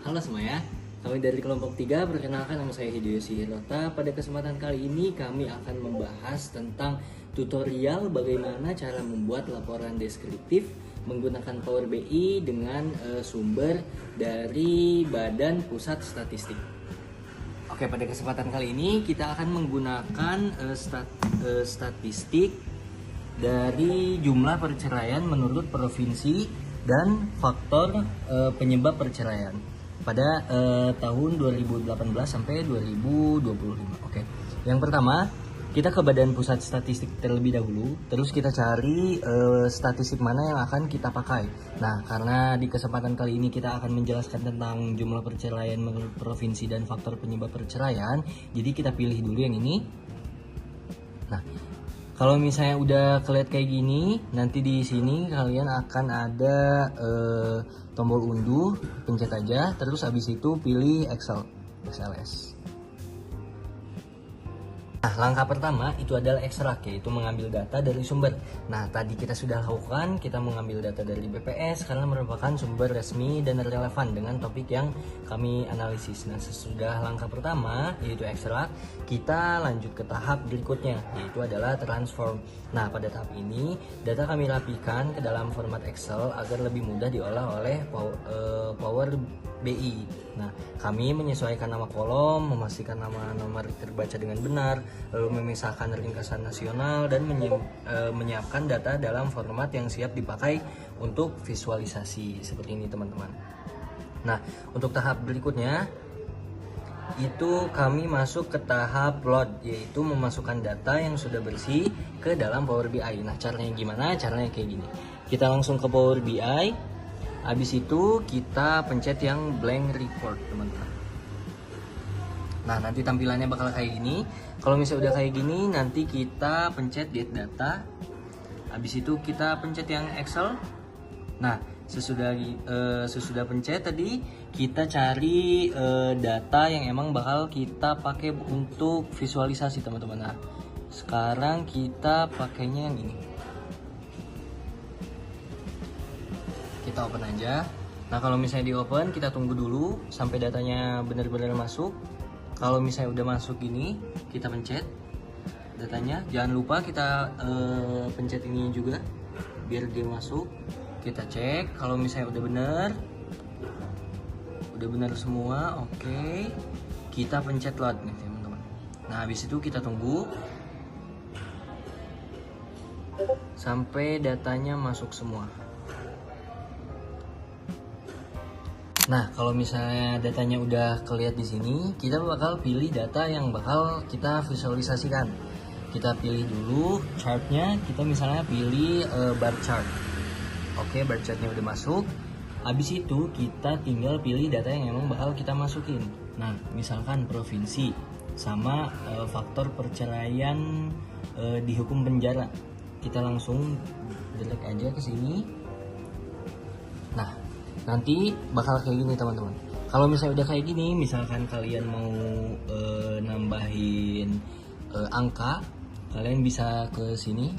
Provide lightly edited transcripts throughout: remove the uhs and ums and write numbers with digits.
Halo semuanya, kami dari kelompok 3 perkenalkan nama saya Hideyoshi Hirota. Pada kesempatan kali ini kami akan membahas tentang tutorial bagaimana cara membuat laporan deskriptif menggunakan Power BI dengan sumber dari Badan Pusat Statistik. Oke, pada kesempatan kali ini kita akan menggunakan statistik dari jumlah perceraian menurut provinsi dan faktor penyebab perceraian pada tahun 2018 sampai 2025. Oke. Yang pertama, kita ke Badan Pusat Statistik terlebih dahulu, terus kita cari statistik mana yang akan kita pakai. Nah, karena di kesempatan kali ini kita akan menjelaskan tentang jumlah perceraian menurut provinsi dan faktor penyebab perceraian, jadi kita pilih dulu yang ini. Nah, kalau misalnya udah kelihatan kayak gini, nanti di sini kalian akan ada tombol unduh, pencet aja, terus habis itu pilih XLS. Nah, langkah pertama itu adalah ekstrak, yaitu mengambil data dari sumber. Nah, tadi kita sudah lakukan, kita mengambil data dari BPS karena merupakan sumber resmi dan relevan dengan topik yang kami analisis. Nah, sesudah langkah pertama, yaitu ekstrak, kita lanjut ke tahap berikutnya, yaitu adalah transform. Nah, pada tahap ini, data kami rapikan ke dalam format Excel agar lebih mudah diolah oleh Power BI. Nah, kami menyesuaikan nama kolom, memastikan nama nomor terbaca dengan benar, lalu memisahkan ringkasan nasional dan menyiapkan data dalam format yang siap dipakai untuk visualisasi seperti ini, teman-teman. Nah, untuk tahap berikutnya itu kami masuk ke tahap load, yaitu memasukkan data yang sudah bersih ke dalam Power BI. Nah, caranya gimana? Caranya kayak gini. Kita langsung ke Power BI. Habis itu kita pencet yang blank report, teman-teman. Nah, nanti tampilannya bakal kayak gini. Kalau misalnya udah kayak gini, nanti kita pencet get data. Habis itu kita pencet yang Excel. Nah, sesudah pencet tadi, kita cari data yang emang bakal kita pakai untuk visualisasi, teman-teman. Nah, sekarang kita pakainya yang ini. Kita open aja. Nah, kalau misalnya di open, kita tunggu dulu sampai datanya benar-benar masuk. Kalau misalnya udah masuk gini, kita pencet datanya. Jangan lupa kita pencet ini juga biar dia masuk. Kita cek kalau misalnya udah benar semua. Oke. Kita pencet load nih, teman-teman. Nah, habis itu kita tunggu sampai datanya masuk semua. Nah, kalau misalnya datanya udah kelihatan di sini, kita bakal pilih data yang bakal kita visualisasikan. Kita pilih dulu chartnya, kita misalnya pilih bar chart. Oke, bar chartnya udah masuk. Habis itu kita tinggal pilih data yang emang bakal kita masukin. Nah, misalkan provinsi sama faktor perceraian dihukum penjara. Kita langsung drag aja ke sini. Nah, nanti bakal kayak gini, teman-teman. Kalau misalnya udah kayak gini, misalkan kalian mau nambahin angka, kalian bisa ke sini.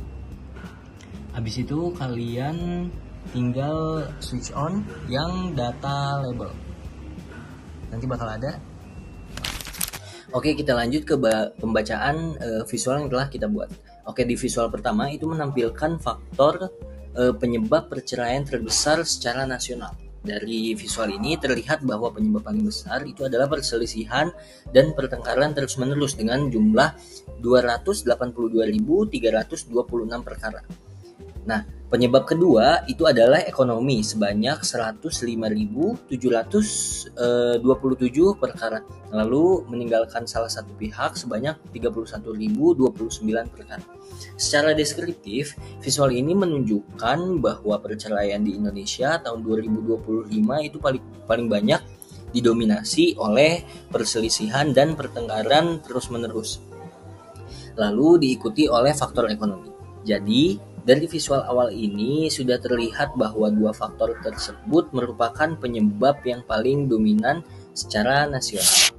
Habis itu kalian tinggal switch on yang data label. Nanti bakal ada. Oke, kita lanjut ke pembacaan visual yang telah kita buat. Oke, di visual pertama itu menampilkan faktor penyebab perceraian terbesar secara nasional. Dari visual ini terlihat bahwa penyebab paling besar itu adalah perselisihan dan pertengkaran terus-menerus dengan jumlah 282.326 perkara. Nah, penyebab kedua itu adalah ekonomi sebanyak 105.727 perkara. Lalu meninggalkan salah satu pihak sebanyak 31.029 perkara. Secara deskriptif, visual ini menunjukkan bahwa perceraian di Indonesia tahun 2025 itu paling banyak didominasi oleh perselisihan dan pertengkaran terus-menerus. Lalu diikuti oleh faktor ekonomi. Jadi, dari visual awal ini sudah terlihat bahwa dua faktor tersebut merupakan penyebab yang paling dominan secara nasional.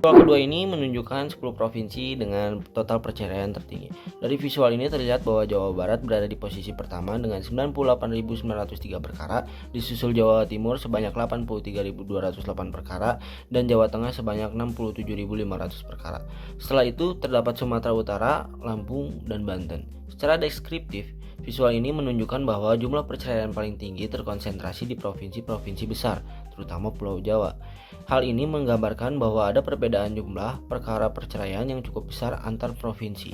Visual kedua ini menunjukkan 10 provinsi dengan total perceraian tertinggi. Dari visual ini terlihat bahwa Jawa Barat berada di posisi pertama dengan 98.903 perkara, disusul Jawa Timur sebanyak 83.208 perkara, dan Jawa Tengah sebanyak 67.500 perkara. Setelah itu terdapat Sumatera Utara, Lampung, dan Banten. Secara deskriptif, visual ini menunjukkan bahwa jumlah perceraian paling tinggi terkonsentrasi di provinsi-provinsi besar, terutama Pulau Jawa. Hal ini menggambarkan bahwa ada perbedaan jumlah perkara perceraian yang cukup besar antar provinsi.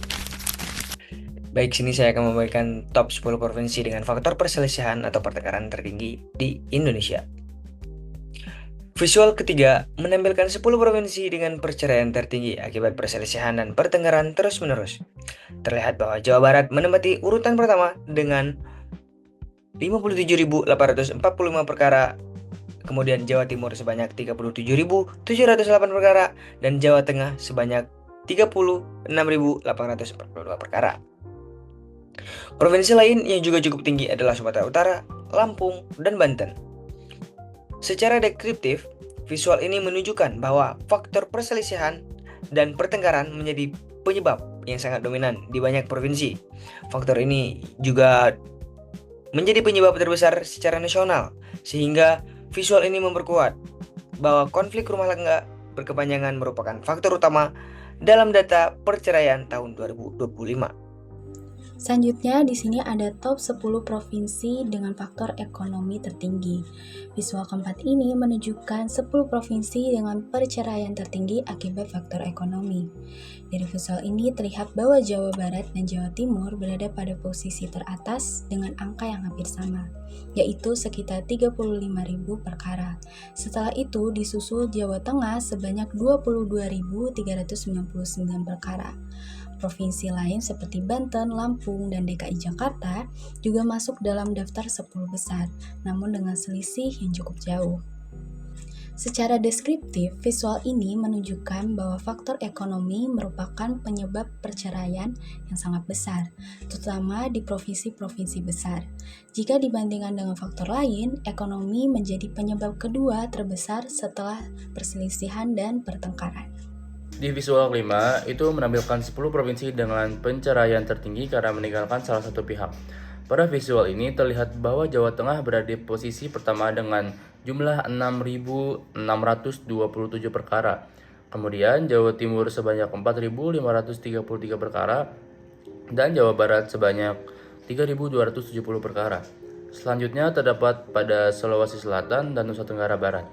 Baik, sini saya akan memberikan top 10 provinsi dengan faktor perselisihan atau pertengkaran tertinggi di Indonesia. Visual ketiga menampilkan 10 provinsi dengan perceraian tertinggi akibat perselisihan dan pertengkaran terus-menerus. Terlihat bahwa Jawa Barat menempati urutan pertama dengan 57.845 perkara, kemudian Jawa Timur sebanyak 37.708 perkara, dan Jawa Tengah sebanyak 36.842 perkara. Provinsi lain yang juga cukup tinggi adalah Sumatera Utara, Lampung, dan Banten. Secara deskriptif, visual ini menunjukkan bahwa faktor perselisihan dan pertengkaran menjadi penyebab yang sangat dominan di banyak provinsi. Faktor ini juga menjadi penyebab terbesar secara nasional, sehingga visual ini memperkuat bahwa konflik rumah tangga berkepanjangan merupakan faktor utama dalam data perceraian tahun 2025. Selanjutnya di sini ada top 10 provinsi dengan faktor ekonomi tertinggi. Visual keempat ini menunjukkan 10 provinsi dengan perceraian tertinggi akibat faktor ekonomi. Dari visual ini terlihat bahwa Jawa Barat dan Jawa Timur berada pada posisi teratas dengan angka yang hampir sama, yaitu sekitar 35.000 perkara. Setelah itu disusul Jawa Tengah sebanyak 22.399 perkara. Provinsi lain seperti Banten, Lampung, dan DKI Jakarta juga masuk dalam daftar 10 besar, namun dengan selisih yang cukup jauh. Secara deskriptif, visual ini menunjukkan bahwa faktor ekonomi merupakan penyebab perceraian yang sangat besar, terutama di provinsi-provinsi besar. Jika dibandingkan dengan faktor lain, ekonomi menjadi penyebab kedua terbesar setelah perselisihan dan pertengkaran. Di visual kelima, itu menampilkan 10 provinsi dengan perceraian tertinggi karena meninggalkan salah satu pihak. Pada visual ini terlihat bahwa Jawa Tengah berada di posisi pertama dengan jumlah 6.627 perkara. Kemudian Jawa Timur sebanyak 4.533 perkara dan Jawa Barat sebanyak 3.270 perkara. Selanjutnya terdapat pada Sulawesi Selatan dan Nusa Tenggara Barat.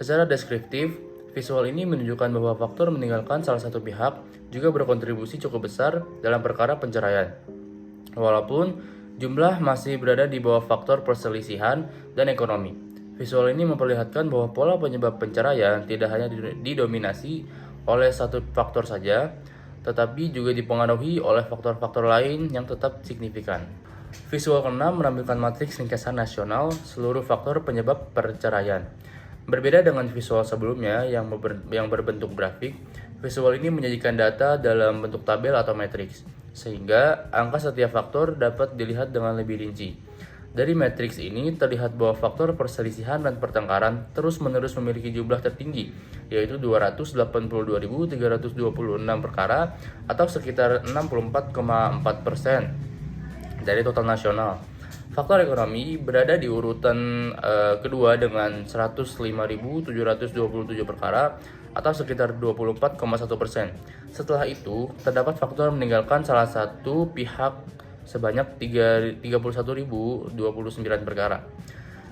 Secara deskriptif, visual ini menunjukkan bahwa faktor meninggalkan salah satu pihak juga berkontribusi cukup besar dalam perkara perceraian. Walaupun jumlah masih berada di bawah faktor perselisihan dan ekonomi. Visual ini memperlihatkan bahwa pola penyebab perceraian tidak hanya didominasi oleh satu faktor saja, tetapi juga dipengaruhi oleh faktor-faktor lain yang tetap signifikan. Visual ke-6 menampilkan matriks ringkasan nasional seluruh faktor penyebab perceraian. Berbeda dengan visual sebelumnya yang berbentuk grafik, visual ini menyajikan data dalam bentuk tabel atau matriks, sehingga angka setiap faktor dapat dilihat dengan lebih rinci. Dari matriks ini terlihat bahwa faktor perselisihan dan pertengkaran terus-menerus memiliki jumlah tertinggi, yaitu 282.326 perkara atau sekitar 64,4% dari total nasional. Faktor ekonomi berada di urutan kedua dengan 105.727 perkara atau sekitar 24,1%. Setelah itu, terdapat faktor meninggalkan salah satu pihak sebanyak 31.029 perkara.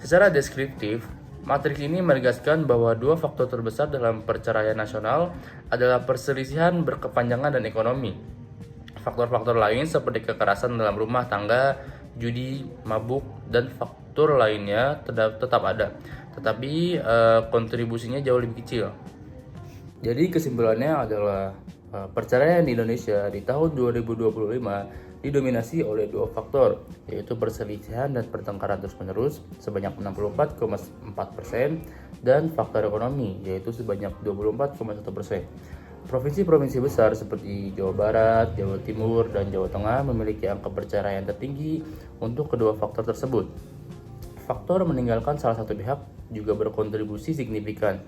Secara deskriptif, matriks ini menegaskan bahwa dua faktor terbesar dalam perceraian nasional adalah perselisihan berkepanjangan dan ekonomi. Faktor-faktor lain seperti kekerasan dalam rumah tangga, judi, mabuk, dan faktor lainnya tetap ada, tetapi kontribusinya jauh lebih kecil. Jadi kesimpulannya adalah perceraian di Indonesia di tahun 2025 didominasi oleh dua faktor, yaitu perselisihan dan pertengkaran terus-menerus sebanyak 64,4% dan faktor ekonomi yaitu sebanyak 24,1%. Provinsi-provinsi besar seperti Jawa Barat, Jawa Timur, dan Jawa Tengah memiliki angka perceraian tertinggi untuk kedua faktor tersebut. Faktor meninggalkan salah satu pihak juga berkontribusi signifikan,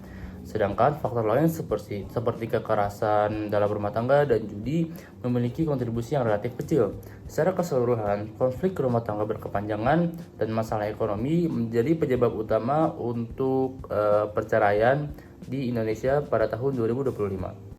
Sedangkan faktor lain seperti kekerasan dalam rumah tangga dan judi memiliki kontribusi yang relatif kecil. Secara keseluruhan, konflik rumah tangga berkepanjangan dan masalah ekonomi menjadi penyebab utama untuk perceraian di Indonesia pada tahun 2025.